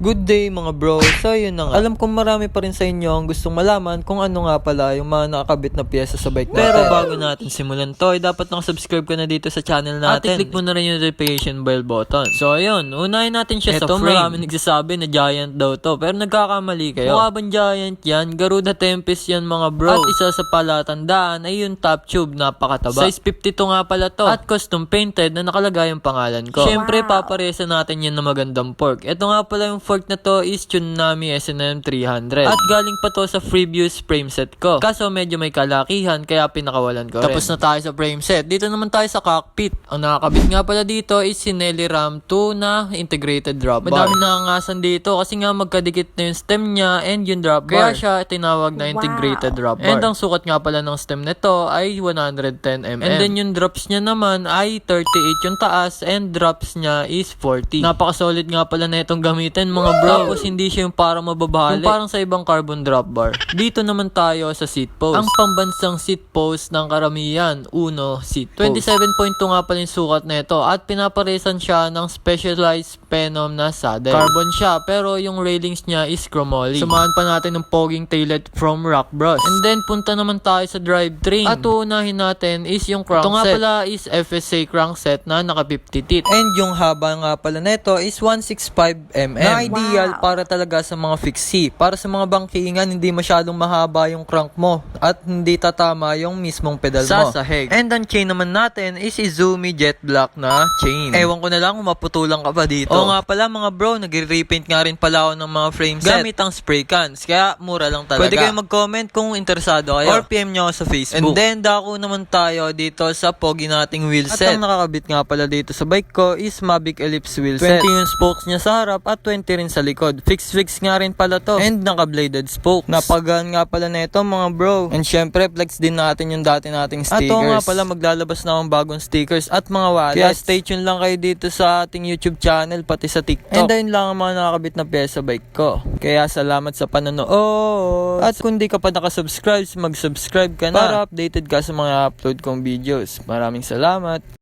Good day mga bro, so yun na nga. Alam kong marami pa rin sa inyo ang gustong malaman kung ano nga pala yung mga nakakabit na piyesa sa bike natin. Pero bago natin simulan to, dapat nakasubscribe ka na dito sa channel natin. At i-click mo na rin yung notification bell button. So ayun, unahin natin siya sa frame. Marami nagsasabi na giant daw to, pero nagkakamali kayo. Mukha bang giant yan? Garuda Tempest yan mga bro. At isa sa palatandaan ay yung top tube, napakataba. Size 52 nga pala to. At custom painted na nakalagay yung pangalan ko. Siyempre paparesa natin yan na magandang fork. Ito nga pala yung fork na to is Tsunami S&M 300. At galing pa to sa previous frame set ko. Kaso medyo may kalakihan kaya pinakawalan ko rin. Tapos na tayo sa frame set. Dito naman tayo sa cockpit. Ang nakakabit nga pala dito is Sinelli Ram 2 na integrated drop bar. Madami nakangasan dito kasi nga magkadikit na yung stem niya and yung drop bar. Kaya siya tinawag na integrated drop bar. And ang sukat nga pala ng stem nito ay 110 mm. And then yung drops niya naman ay 38 yung taas and drops niya is 40. Napaka-solid nga pala na itong gamitin mga bro. Tapos hindi siya yung parang mababali. Yung parang sa ibang carbon drop bar. Dito naman tayo sa seat post. Ang pambansang seat post ng karamihan, Uno seat post. 27.2 nga pala yung sukat na ito at pinaparesan siya ng specialized Phenom na saddle. Carbon siya pero yung railings niya is chromoly. Samahan pa natin ng poging taillight from Rock Bros. And then punta naman tayo sa drivetrain. At uunahin natin is yung crankset. Ito nga pala is FSA crankset na naka 50 teeth. And yung haba nga pala nito is 165 mm. Na ideal para talaga sa mga fixie. Para sa mga bangkingan, hindi masyadong mahaba yung crank mo at hindi tatama yung mismong pedal mo. Sasahig. And ang chain naman natin is Izumi Jet Black na chain. Ewan ko na lang kung maputulang ka pa dito. Oo nga pala mga bro, nag-repaint nga rin pala ako ng mga frame set gamit ang spray cans. Kaya mura lang talaga. Pwede kayong mag-comment kung interesado kayo or PM nyo sa Facebook. And then dako naman tayo dito sa pogi nating wheel set. At ang nakakabit nga pala dito sa bike ko is Mavic Ellipse wheel set. 20 yung spokes niya sa harap at 20 rin sa likod. Fix nga rin pala to. And naka-bladed spokes. Napagaan nga pala na ito mga bro. And syempre flex din natin yung dati nating stickers. At nga pala maglalabas na akong bagong stickers at mga wallets. Kaya stay tuned lang kayo dito sa ating YouTube channel pati sa TikTok. And ayun lang ang mga nakakabit na pyesa bike ko. Kaya salamat sa panonood. At kung di ka pa nakasubscribe, mag-subscribe ka na para updated ka sa mga upload kong videos. Maraming salamat.